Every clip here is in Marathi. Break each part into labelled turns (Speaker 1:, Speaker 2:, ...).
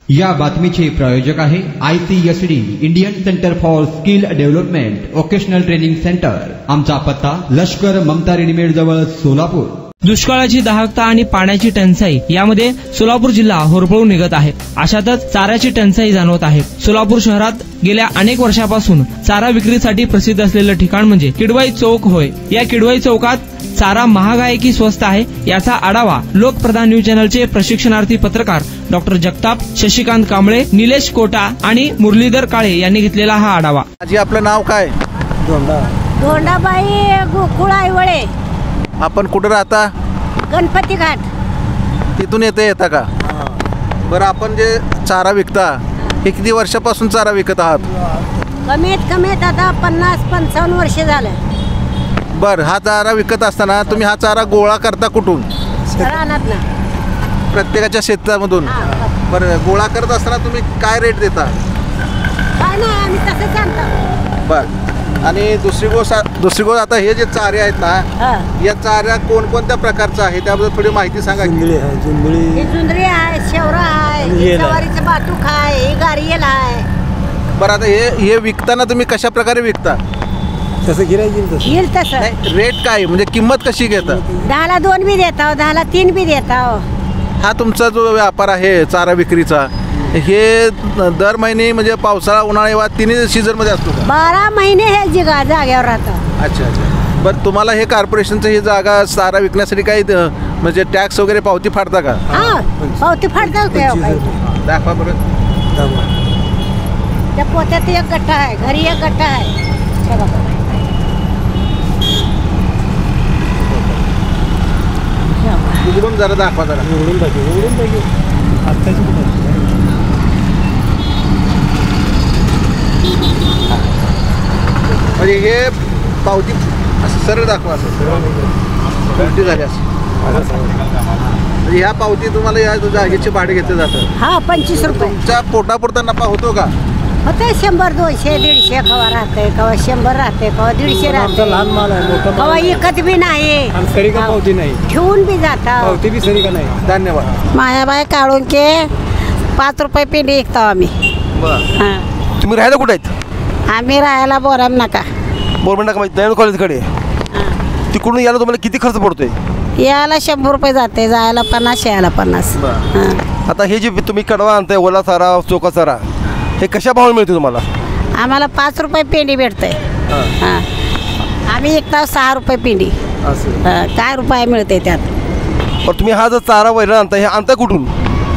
Speaker 1: या बातमीचे प्रायोजक आहे ICSD Indian centre for skill development vocational training centre. आमचा पत्ता लष्कर ममता रेडीमेड जवळ सोलापूर।
Speaker 2: दुष्काळाची दाहकता आणि पाण्याची टंचाई यामध्ये सोलापूर जिल्हा होरपळून निघत आहे। अशातच चाऱ्याची टंचाई जाणवत आहे। सोलापूर शहरात गेल्या अनेक वर्षापासून चारा विक्रीसाठी प्रसिद्ध असलेलं ठिकाण म्हणजे किडवाई चौक होय। या किडवाई चौकात चारा महाग आहे की स्वस्त आहे याचा आढावा लोकप्रधान न्यूज चॅनलचे प्रशिक्षणार्थी पत्रकार डॉक्टर जगताप, शशिकांत कांबळे, निलेश कोटा आणि मुरलीधर काळे यांनी घेतलेला हा आढावा।
Speaker 3: आजी आपलं नाव काय?
Speaker 4: धोंडाबाई गोकुळ आईवळे।
Speaker 3: आपण कुठे राहता?
Speaker 4: गणपती घाट।
Speaker 3: तिथून येता का? बरं, आपण जे चारा विकता हे किती वर्षापासून चारा विकत आहात?
Speaker 4: कमीत कमीत आता 50-55 वर्ष झालं।
Speaker 3: बरं, हा चारा विकत असताना तुम्ही हा चारा गोळा करता कुठून?
Speaker 4: रानातनं,
Speaker 3: प्रत्येकाच्या शेतामधून। बरं, गोळा करत असताना तुम्ही काय रेट देता?
Speaker 4: काय नाही, आम्ही तसंच आणतो।
Speaker 3: बरं, आणि दुसरी गोष्ट आता हे जे चारे आहेत ना, या चाऱ्या कोणकोणत्या प्रकारचा आहे त्याबद्दल थोडी माहिती सांगा।
Speaker 4: जुंदरी आहे, शेवरा आहे, जवारीचं बाटूक आहे, गारियल आहे।
Speaker 3: बरं, आता हे विकताना तुम्ही कशा प्रकारे विकता?
Speaker 4: तसं येईल तसं।
Speaker 3: रेट काय म्हणजे किंमत कशी घेता?
Speaker 4: 10ला 2 बी देता, 10ला 3 बी देता।
Speaker 3: हा तुमचा जो व्यापार आहे चारा विक्रीचा, हे दर महिने म्हणजे पावसाळा, उन्हाळा, हिवाळा तिन्ही सीझन मध्ये असतो का?
Speaker 4: 12 महिने हे जागेवर राहतं।
Speaker 3: अच्छा अच्छा। बरं, तुम्हाला हे कॉर्पोरेशनचं ही जागा चारा विकण्यासाठी काही म्हणजे टॅक्स वगैरे पावती फाडता का?
Speaker 4: हा, पावती फाडता का?
Speaker 3: दाखवा बरं।
Speaker 4: त्या पोत्यात एक गठ्ठा आहे, घरी एक गठ्ठा आहे।
Speaker 3: उघडून जरा दाखवा जरा। म्हणजे हे पावती असं सरळ दाखवा, असं पावती झाली असं। म्हणजे ह्या पावती तुम्हाला या जागेचे भाडे घेतलं जातं?
Speaker 4: हा, 25 रुपये।
Speaker 3: तुमच्या पोटापुरता नफा होतो का?
Speaker 4: होते 100, 200, 150 कवा राहते, कवा 100 राहते, कवा 150 राहते।
Speaker 5: लहान माल आहे,
Speaker 4: कवा इकत बी नाही,
Speaker 5: सरी का पावती नाही,
Speaker 4: ठेवून बी जाता
Speaker 5: पावती बी सरी का नाही।
Speaker 3: धन्यवाद।
Speaker 4: मायाबाई काढून के 5 रुपये पिंडी विकतो आम्ही।
Speaker 3: बरं, तुम्ही राहायला कुठे आहेत?
Speaker 4: आम्ही राहायला बोराम नका,
Speaker 3: बोरबंडा का माहिती कॉलेजकडे। तिकडून यायला तुम्हाला किती खर्च पडतोय?
Speaker 4: यायला 100 रुपये जाते, जायला 50, यायला 50।
Speaker 3: आता हे जे तुम्ही कडवा आणताय, ओला चारा, चोका चारा, हे कशा भावाने मिळते तुम्हाला?
Speaker 4: आम्हाला 5 रुपये पिंडी भेटते। आम्ही विकतो 6 रुपये पिंडी। काय रुपये मिळते त्यात?
Speaker 3: पण तुम्ही हा जर चारा वैरण आणता, हे आणता कुठून?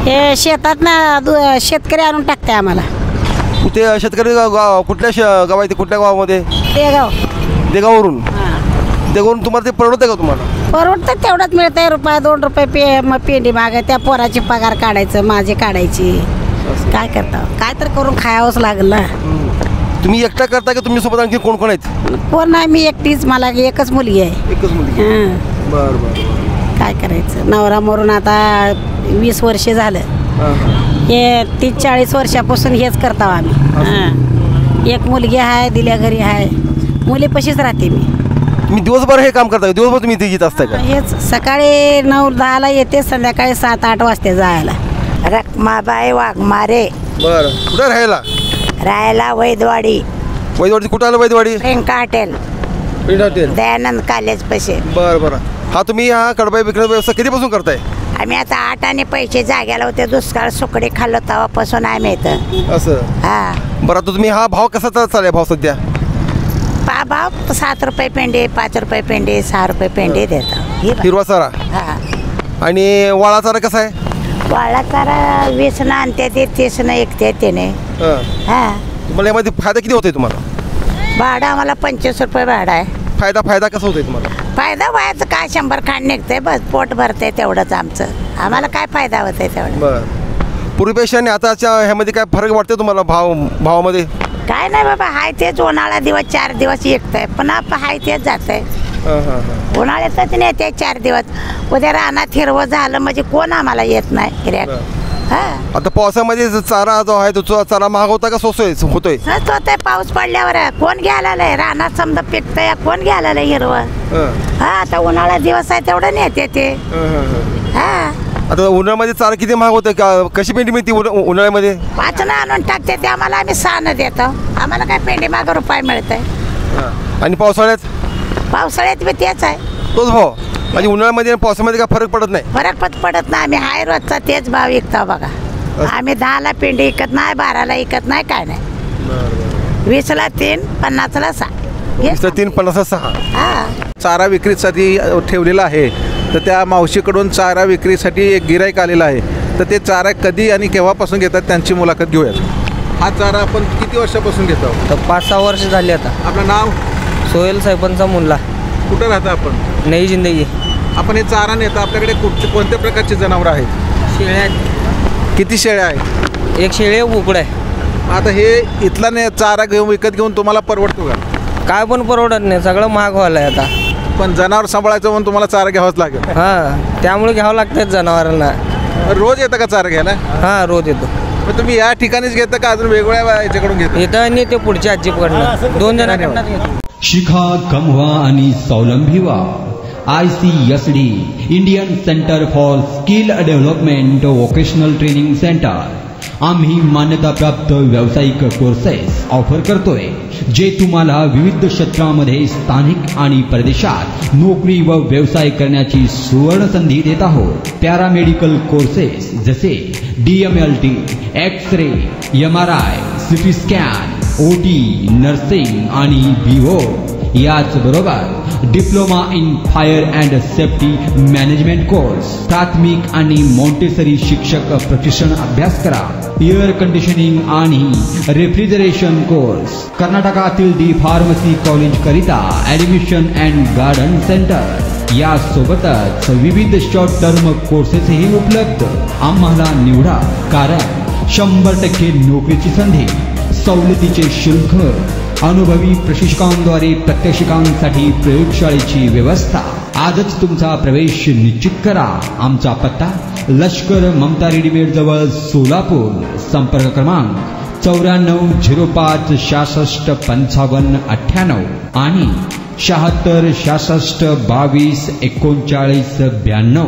Speaker 4: हे शेतात ना, शेतकरी आणून टाकते आम्हाला।
Speaker 3: ते शेतकरी कुठल्या गाव आहे? कुठल्या गावामध्ये?
Speaker 4: देगाव।
Speaker 3: देगावरून? देगावरून तुम्हाला ते परवडतं का तुम्हाला?
Speaker 4: परवडतं, तेवढंच मिळतंय, ₹2 रुपये पिंडी मागे। त्या पोराची पगार काढायचं, माझी काढायची। काय करता, काय तर करून खायावंच लागलं ना।
Speaker 3: तुम्ही एकटा करता का तुम्ही सोबत आणखी कोण कोण आहेत?
Speaker 4: कोण नाही, मी एकटीच, मला एकच मुलगी आहे।
Speaker 3: एकच मुलगी? बरं बरं।
Speaker 4: काय करायचं, नवरा मरून आता 20 वर्ष झालं। हे 30-40 वर्षापासून हेच करतो आम्ही। एक मुलगी आहे, दिल्या घरी आहे, मुलीपाशीच राहते मी।
Speaker 3: मी दिवसभर हे काम करता? दिवसभर तुम्ही इथे येत असता का?
Speaker 4: हेच सकाळी 9-10ला येते, संध्याकाळी 7-8 वाजता जायला। रखमाबाई वाघमारे।
Speaker 3: बरं, कुठे
Speaker 4: राहायला वैदवाडी।
Speaker 3: वैदवाडी कुठं आलं? वैदवाडी
Speaker 4: प्रियंका हॉटेल, दयानंद कॉलेज पाशी।
Speaker 3: बरं बरं। हा तुम्ही हा कडबाई विकण्याचा व्यवसाय कधीपासून करताय?
Speaker 4: आम्ही आता 8 आणे पैसे जाग्याला होते, दुष्काळ सुकडे खाल्लो तेव्हापासून आम्ही येतं असं। हा,
Speaker 3: बरं, आता तुम्ही हा भाव कसा चालू आहे भाव सध्या?
Speaker 4: भाव 7 रुपये पेंडी, 5 रुपये पेंडी, 6 रुपये पेंडी देतो
Speaker 3: हिरवा चारा। आणि वाळा चारा कसा आहे?
Speaker 4: वाळा चारा 20 आणते, ते 30 ऐकते त्याने।
Speaker 3: तुम्हाला यामध्ये फायदा किती होतोय तुम्हाला?
Speaker 4: भाडं आम्हाला 25 रुपये भाडं आहे।
Speaker 3: फायदा कसा होतोय तुम्हाला?
Speaker 4: फायदा व्हायचं काय, 100 खांड निघते बस, पोट भरते, तेवढंच आमचं। आम्हाला काय फायदा होतोय तेवढं।
Speaker 3: बरं, पूर्वीपेक्षा आणि आताच्या ह्यामध्ये काय फरक वाटते तुम्हाला भावामध्ये?
Speaker 4: काय नाही बाबा, हाय तेच। उन्हाळा दिवस 4 दिवस एकतंय, पुन्हा हाय तेच जातंय। उन्हाळ्यातच नेते 4 दिवस, उद्या रानात हिरवं झालं म्हणजे कोण आम्हाला येत नाही गिऱ्हाईक। हा
Speaker 6: आता पावसामध्ये चारा जो आहे तो चारा महाग होता का स्वस्त होतोय?
Speaker 4: सहज होतंय पाऊस पडल्यावर. कोण घ्यायला आलंय रानात समजा पिकतंय, कोण घ्यायला आलंय हिरवं. हा आता उन्हाळा दिवस आहे तेवढं नेते ते. हा
Speaker 6: आता उन्हाळ्यामध्ये चारा किती महाग होतं का? कशी पेंडी मिळते उन्हाळ्यामध्ये?
Speaker 4: 5 आणून टाकते ते आम्हाला. आम्ही 6 देतो. आम्हाला काय पेंडी मागं रुपये मिळतंय.
Speaker 6: आणि पावसाळ्यात?
Speaker 4: पावसाळ्यात बी तेच आहे.
Speaker 6: तोच भाव. म्हणजे उन्हाळ्यामध्ये आणि पावसामध्ये काय फरक पडत नाही?
Speaker 4: फरक पडत नाही. आम्ही हाय रोजचा तेच भाव विकतो बघा. आम्ही 10ला पेंडी विकत नाही, 12ला विकत नाही, काय नाही. 20ला 3, 50ला 6.
Speaker 6: 3, 50, 6.
Speaker 4: हा
Speaker 3: चारा विक्रीसाठी ठेवलेला आहे. तर त्या मावशीकडून चारा विक्रीसाठी एक गिराईक आलेला आहे. तर ते चारा कधी आणि केव्हापासून घेतात त्यांची मुलाखत घेऊयात. हा चारा आपण किती वर्षापासून घेतो?
Speaker 7: तर 5-6 वर्ष झाली आता.
Speaker 3: आपलं नाव?
Speaker 7: सोहेल साहेबांचा मुलगा.
Speaker 3: कुठं राहतं आपण?
Speaker 7: नई जिंदगी.
Speaker 3: आपण हे चारा नेतो. आपल्याकडे कोणत्या प्रकारची जनावरं आहेत?
Speaker 7: शेळ्या.
Speaker 3: किती शेळ्या आहेत?
Speaker 7: एक शेळी बोकड आहे.
Speaker 3: आता हे इथला चारा विकत घेऊन तुम्हाला परवडतो का?
Speaker 7: काय पण परवडत नाही, सगळं महाग व्हायलंय आता.
Speaker 3: पण जनावर सांभाळायचं म्हणून तुम्हाला चारा घ्यावाच लागेल.
Speaker 7: हां त्यामुळे घ्यावं लागतं जनावरांना.
Speaker 3: रोज येतं का चारा घ्यायला?
Speaker 7: हां रोज येतो.
Speaker 3: मग तुम्ही या ठिकाणीच घेता का अजून वेगवेगळ्या याच्याकडून घेता?
Speaker 7: येतं आणि ते पुढच्या आजीकडनं 2 जणांकडनं घेतो.
Speaker 1: शिका, कमवा आणि स्वावलंबी व्हा. ICSD Indian centre for skill development vocational training centre आम्ही मान्यताप्राप्त व्यावसायिक कोर्सेस ऑफर करतोय, जे तुम्हाला विविध क्षेत्रामध्ये स्थानिक आणि परदेशात नोकरी व व्यवसाय करण्याची सुवर्ण संधी देत आहोत. पॅरामेडिकल कोर्सेस जसे DMLT, X-ray, MRI, CT scan, OT, nursing आणि BO. याचबरोबर diploma in fire and safety management course, प्राथमिक आणि मॉन्टेसरी शिक्षक प्रशिक्षण अभ्यास करा. एअर कंडिशनिंग आणि रेफ्रिजरेशन कोर्स, कर्नाटकातील डी फार्मसी कॉलेज करिता ॲडमिशन अँड गार्डन सेंटर. यासोबतच विविध शॉर्ट टर्म कोर्सेसही उपलब्ध. आम्हाला निवडा, कारण 100% नोकरीची संधी, सवलतीचे शुल्क, अनुभवी प्रशिक्षकांद्वारे प्रात्यक्षिकांसाठी प्रयोगशाळेची व्यवस्था. आजच तुमचा प्रवेश निश्चित करा. आमचा पत्ता लष्कर ममता रेडीमेड जवळ सोलापूर. संपर्क क्रमांक 9405 66 55 98 आणि 76 66 22 39 92.